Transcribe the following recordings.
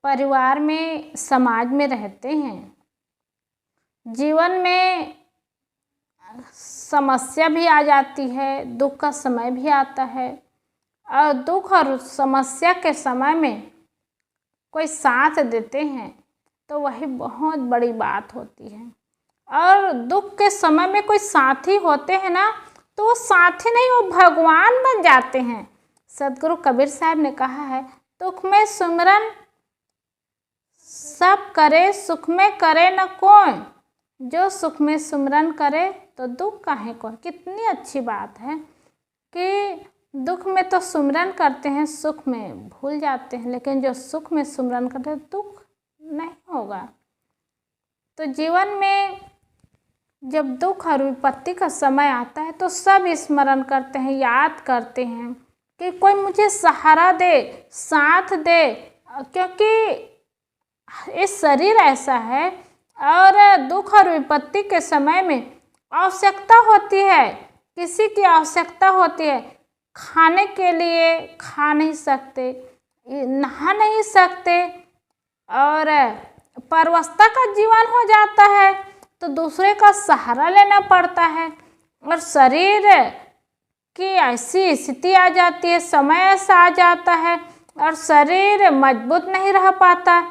परिवार में, समाज में रहते हैं, जीवन में समस्या भी आ जाती है, दुख का समय भी आता है। और दुख और समस्या के समय में कोई साथ देते हैं तो वही बहुत बड़ी बात होती है। और दुख के समय में कोई साथी होते हैं ना, तो वो साथी नहीं, वो भगवान बन जाते हैं। सदगुरु कबीर साहब ने कहा है, दुख में सुमिरन सब करे, सुख में करे न कोई। जो सुख में सुमिरन करे तो दुख काहे को। कितनी अच्छी बात है कि दुख में तो सुमिरन करते हैं, सुख में भूल जाते हैं, लेकिन जो सुख में सुमिरन करते हैं दुख नहीं होगा। तो जीवन में जब दुख और विपत्ति का समय आता है तो सब स्मरण करते हैं, याद करते हैं कि कोई मुझे सहारा दे, साथ दे, क्योंकि ये शरीर ऐसा है और दुख और विपत्ति के समय में आवश्यकता होती है, किसी की आवश्यकता होती है। खाने के लिए खा नहीं सकते, नहा नहीं सकते, और परवस्था का जीवन हो जाता है तो दूसरे का सहारा लेना पड़ता है। और शरीर की ऐसी स्थिति आ जाती है, समय ऐसा आ जाता है और शरीर मजबूत नहीं रह पाता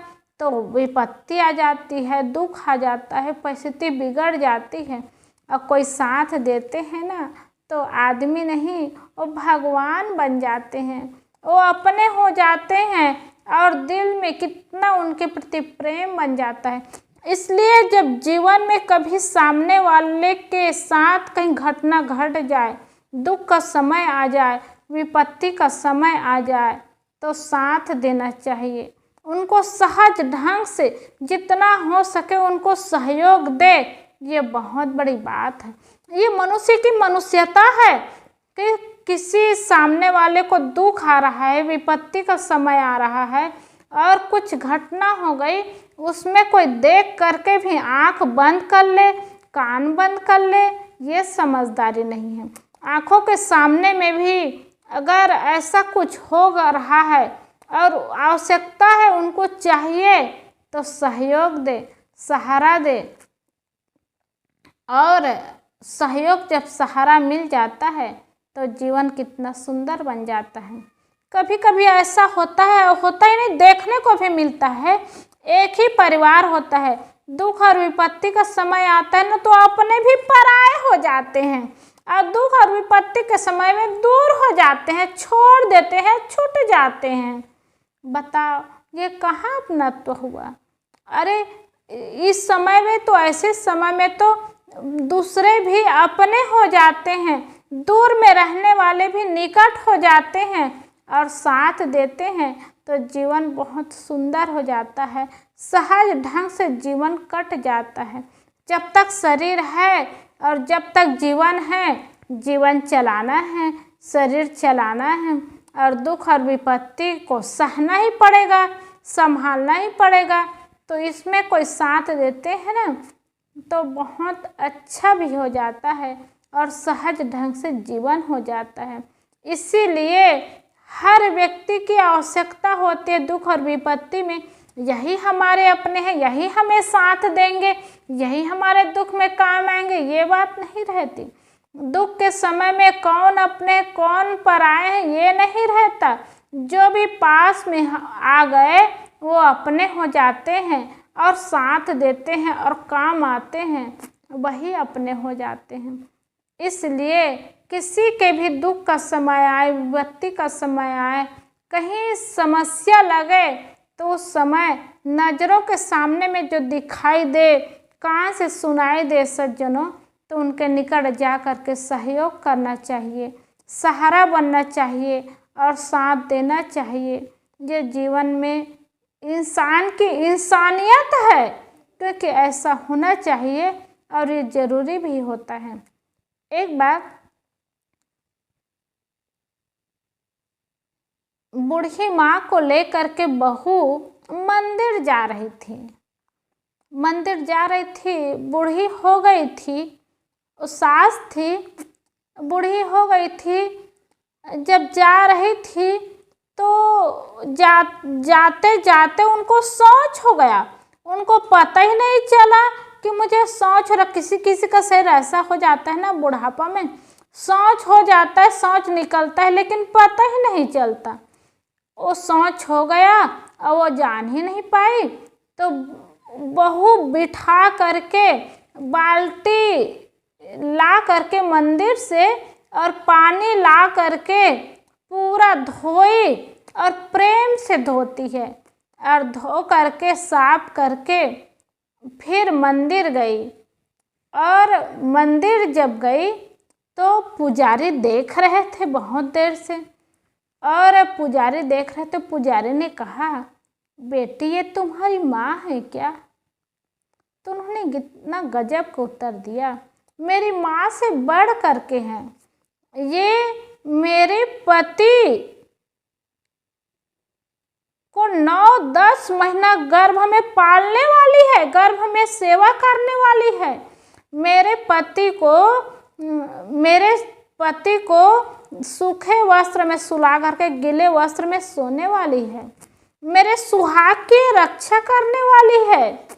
तो विपत्ति आ जाती है, दुख आ जाता है, परिस्थिति बिगड़ जाती है। और कोई साथ देते हैं ना तो आदमी नहीं, वो भगवान बन जाते हैं, वो अपने हो जाते हैं और दिल में कितना उनके प्रति प्रेम बन जाता है। इसलिए जब जीवन में कभी सामने वाले के साथ कहीं घटना घट जाए, दुख का समय आ जाए, विपत्ति का समय आ जाए, तो साथ देना चाहिए। उनको सहज ढंग से जितना हो सके उनको सहयोग दे, ये बहुत बड़ी बात है। ये मनुष्य की मनुष्यता है कि किसी सामने वाले को दुख आ रहा है, विपत्ति का समय आ रहा है और कुछ घटना हो गई, उसमें कोई देख करके भी आंख बंद कर ले, कान बंद कर ले, ये समझदारी नहीं है। आंखों के सामने में भी अगर ऐसा कुछ हो रहा है और आवश्यकता है, उनको चाहिए तो सहयोग दे, सहारा दे। और सहयोग जब सहारा मिल जाता है तो जीवन कितना सुंदर बन जाता है। कभी कभी ऐसा होता है, होता ही नहीं, देखने को भी मिलता है, एक ही परिवार होता है, दुख और विपत्ति का समय आता है ना तो अपने भी पराये हो जाते हैं और दुख और विपत्ति के समय में दूर हो जाते हैं, छोड़ देते हैं, छूट जाते हैं। बताओ ये कहाँ अपनत्व हुआ। अरे इस समय में तो, ऐसे समय में तो दूसरे भी अपने हो जाते हैं, दूर में रहने वाले भी निकट हो जाते हैं और साथ देते हैं तो जीवन बहुत सुंदर हो जाता है, सहज ढंग से जीवन कट जाता है। जब तक शरीर है और जब तक जीवन है, जीवन चलाना है, शरीर चलाना है और दुख और विपत्ति को सहना ही पड़ेगा, संभालना ही पड़ेगा। तो इसमें कोई साथ देते हैं ना तो बहुत अच्छा भी हो जाता है और सहज ढंग से जीवन हो जाता है। इसीलिए हर व्यक्ति की आवश्यकता होती है दुख और विपत्ति में। यही हमारे अपने हैं, यही हमें साथ देंगे, यही हमारे दुख में काम आएंगे, ये बात नहीं रहती। दुख के समय में कौन अपने कौन पराए हैं ये नहीं रहता। जो भी पास में आ गए वो अपने हो जाते हैं और साथ देते हैं और काम आते हैं, वही अपने हो जाते हैं। इसलिए किसी के भी दुख का समय आए, विपत्ति का समय आए, कहीं समस्या लगे तो उस समय नज़रों के सामने में जो दिखाई दे, कान से सुनाई दे सज्जनों, तो उनके निकट जा कर के सहयोग करना चाहिए, सहारा बनना चाहिए और साथ देना चाहिए। ये जीवन में इंसान की इंसानियत है, क्योंकि ऐसा होना चाहिए और ये ज़रूरी भी होता है। एक बार बूढ़ी माँ को लेकर के बहू मंदिर जा रही थी। मंदिर जा रही थी, बूढ़ी हो गई थी, सास थी, बूढ़ी हो गई थी। जब जा रही थी तो जाते जाते उनको शौच हो गया। उनको पता ही नहीं चला कि मुझे शौच हो रहा। किसी किसी का शरीर ऐसा हो जाता है ना, बुढ़ापा में शौच हो जाता है, शौच निकलता है लेकिन पता ही नहीं चलता। वो शौच हो गया और वो जान ही नहीं पाई। तो बहू बिठा करके बाल्टी ला करके मंदिर से और पानी ला करके पूरा धोई और प्रेम से धोती है और धो करके साफ करके फिर मंदिर गई। और मंदिर जब गई तो पुजारी देख रहे थे बहुत देर से। और पुजारी देख रहे थे, पुजारी ने कहा, बेटी ये तुम्हारी माँ है क्या? तो उन्होंने कितना गजब का उत्तर दिया, मेरी माँ से बढ़ करके हैं। ये मेरे पति को 9-10 महीना गर्भ में पालने वाली है, गर्भ में सेवा करने वाली है। मेरे पति को सूखे वस्त्र में सुला करके गीले वस्त्र में सोने वाली है। मेरे सुहाग की रक्षा करने वाली है।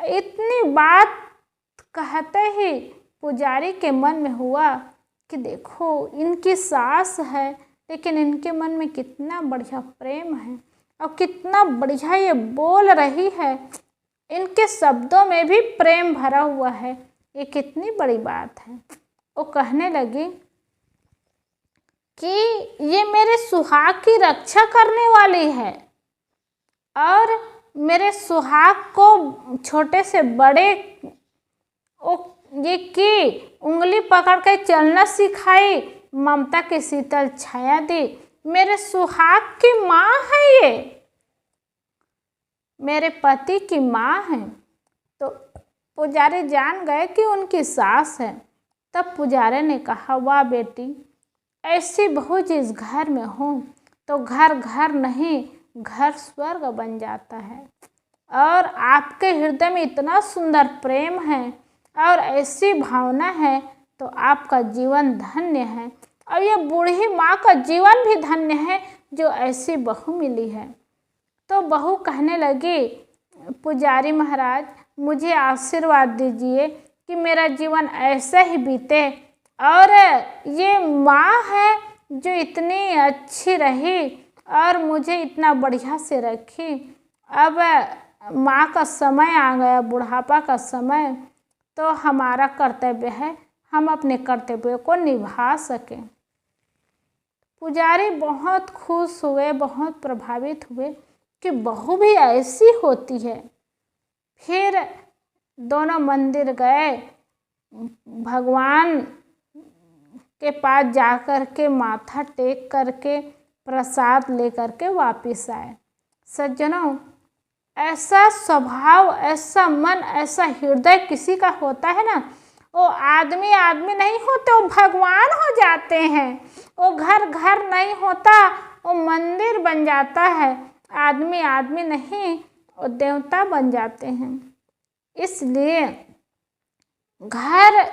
इतनी बात कहते ही पुजारी के मन में हुआ कि देखो इनकी सास है लेकिन इनके मन में कितना बढ़िया प्रेम है और कितना बढ़िया ये बोल रही है, इनके शब्दों में भी प्रेम भरा हुआ है, ये कितनी बड़ी बात है। वो कहने लगी कि ये मेरे सुहाग की रक्षा करने वाली है और मेरे सुहाग को छोटे से बड़े ये की उंगली पकड़ के चलना सिखाई, ममता की शीतल छाया दी। मेरे सुहाग की माँ है, ये मेरे पति की माँ है। तो पुजारी जान गए कि उनकी सास है। तब पुजारी ने कहा, वाह बेटी, ऐसी बहू जिस घर में हो तो घर घर नहीं घर स्वर्ग बन जाता है। और आपके हृदय में इतना सुंदर प्रेम है और ऐसी भावना है तो आपका जीवन धन्य है और ये बूढ़ी माँ का जीवन भी धन्य है जो ऐसी बहू मिली है। तो बहू कहने लगी, पुजारी महाराज मुझे आशीर्वाद दीजिए कि मेरा जीवन ऐसे ही बीते और ये माँ है जो इतनी अच्छी रही और मुझे इतना बढ़िया से रखी। अब माँ का समय आ गया, बुढ़ापा का समय, तो हमारा कर्तव्य है हम अपने कर्तव्य को निभा सकें। पुजारी बहुत खुश हुए, बहुत प्रभावित हुए कि बहू भी ऐसी होती है। फिर दोनों मंदिर गए, भगवान के पास जाकर के माथा टेक करके प्रसाद लेकर के वापिस आए। सज्जनों, ऐसा स्वभाव, ऐसा मन, ऐसा हृदय किसी का होता है ना, वो आदमी नहीं होते, वो भगवान हो जाते हैं। वो घर घर नहीं होता, वो मंदिर बन जाता है। आदमी नहीं, वो देवता बन जाते हैं। इसलिए घर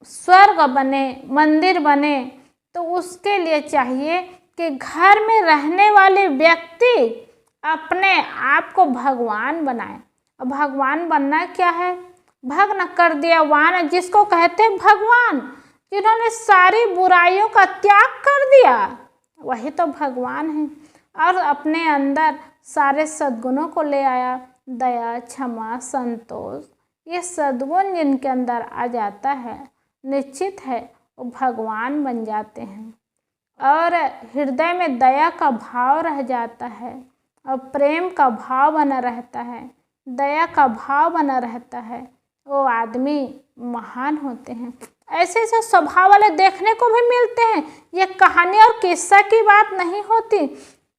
स्वर्ग बने, मंदिर बने, तो उसके लिए चाहिए कि घर में रहने वाले व्यक्ति अपने आप को भगवान बनाए। और भगवान बनना क्या है? भग्न कर दिया वान, जिसको कहते हैं भगवान, जिन्होंने सारी बुराइयों का त्याग कर दिया, वही तो भगवान है। और अपने अंदर सारे सद्गुणों को ले आया, दया, क्षमा, संतोष, ये सद्गुण जिनके अंदर आ जाता है, निश्चित है वो भगवान बन जाते हैं। और हृदय में दया का भाव रह जाता है और प्रेम का भाव बना रहता है, दया का भाव बना रहता है, वो आदमी महान होते हैं। ऐसे ऐसे स्वभाव वाले देखने को भी मिलते हैं। ये कहानी और किस्सा की बात नहीं होती।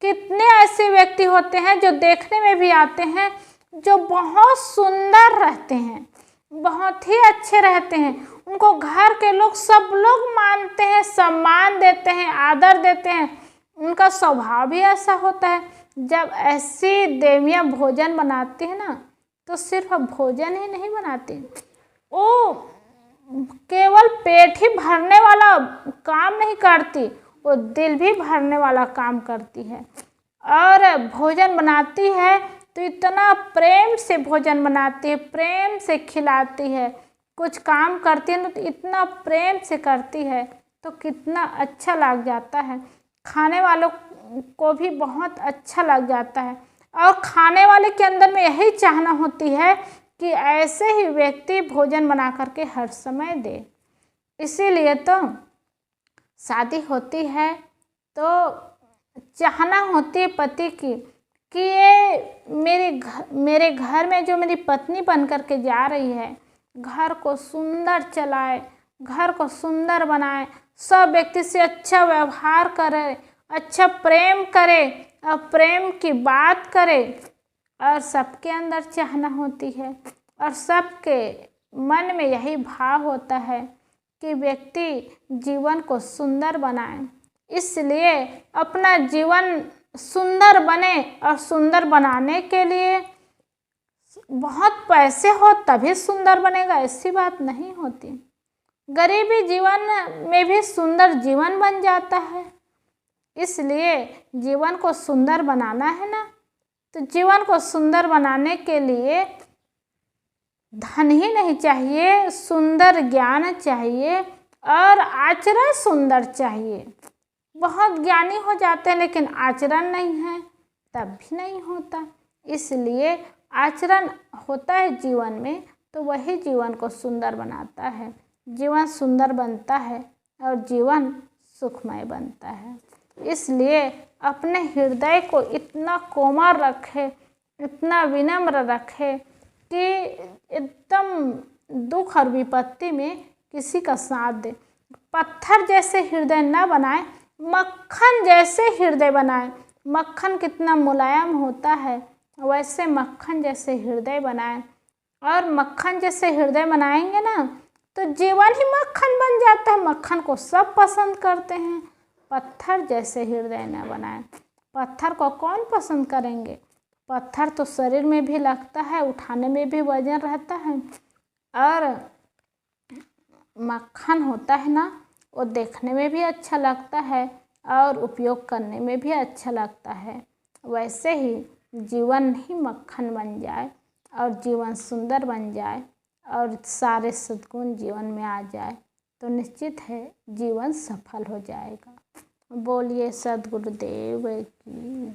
कितने ऐसे व्यक्ति होते हैं जो देखने में भी आते हैं, जो बहुत सुंदर रहते हैं, बहुत ही अच्छे रहते हैं, उनको घर के लोग सब लोग मानते हैं, सम्मान देते हैं, आदर देते हैं। उनका स्वभाव भी ऐसा होता है। जब ऐसी देवियाँ भोजन बनाती हैं ना, तो सिर्फ भोजन ही नहीं बनाती, वो केवल पेट ही भरने वाला काम नहीं करती, वो दिल भी भरने वाला काम करती है। और भोजन बनाती है तो इतना प्रेम से भोजन बनाती है, प्रेम से खिलाती है। कुछ काम करती है ना तो इतना प्रेम से करती है, तो कितना अच्छा लग जाता है। खाने वालों को भी बहुत अच्छा लग जाता है। और खाने वाले के अंदर में यही चाहना होती है कि ऐसे ही व्यक्ति भोजन बना करके हर समय दे। इसीलिए तो शादी होती है तो चाहना होती है पति की कि ये मेरे घर में जो मेरी पत्नी बन करके जा रही है, घर को सुंदर चलाए, घर को सुंदर बनाए, सब व्यक्ति से अच्छा व्यवहार करे, अच्छा प्रेम करे और प्रेम की बात करे। और सबके अंदर चाहना होती है और सबके मन में यही भाव होता है कि व्यक्ति जीवन को सुंदर बनाए। इसलिए अपना जीवन सुंदर बने, और सुंदर बनाने के लिए बहुत पैसे हो तभी सुंदर बनेगा, ऐसी बात नहीं होती। गरीबी जीवन में भी सुंदर जीवन बन जाता है। इसलिए जीवन को सुंदर बनाना है ना, तो जीवन को सुंदर बनाने के लिए धन ही नहीं चाहिए, सुंदर ज्ञान चाहिए और आचरण सुंदर चाहिए। बहुत ज्ञानी हो जाते हैं लेकिन आचरण नहीं है, तब भी नहीं होता। इसलिए आचरण होता है जीवन में तो वही जीवन को सुंदर बनाता है। जीवन सुंदर बनता है और जीवन सुखमय बनता है। इसलिए अपने हृदय को इतना कोमल रखे, इतना विनम्र रखे कि एकदम दुख और विपत्ति में किसी का साथ दे। पत्थर जैसे हृदय न बनाए, मक्खन जैसे हृदय बनाए। मक्खन कितना मुलायम होता है, वैसे मक्खन जैसे हृदय बनाए। और मक्खन जैसे हृदय बनाएंगे ना तो जीवन ही मक्खन बन जाता है। मक्खन को सब पसंद करते हैं। पत्थर जैसे हृदय न बनाए। पत्थर को कौन पसंद करेंगे? पत्थर तो शरीर में भी लगता है, उठाने में भी वजन रहता है। और मक्खन होता है ना, वो देखने में भी अच्छा लगता है और उपयोग करने में भी अच्छा लगता है। वैसे ही जीवन ही मक्खन बन जाए और जीवन सुंदर बन जाए और सारे सद्गुण जीवन में आ जाए तो निश्चित है जीवन सफल हो जाएगा। बोलिए सद्गुरुदेव की।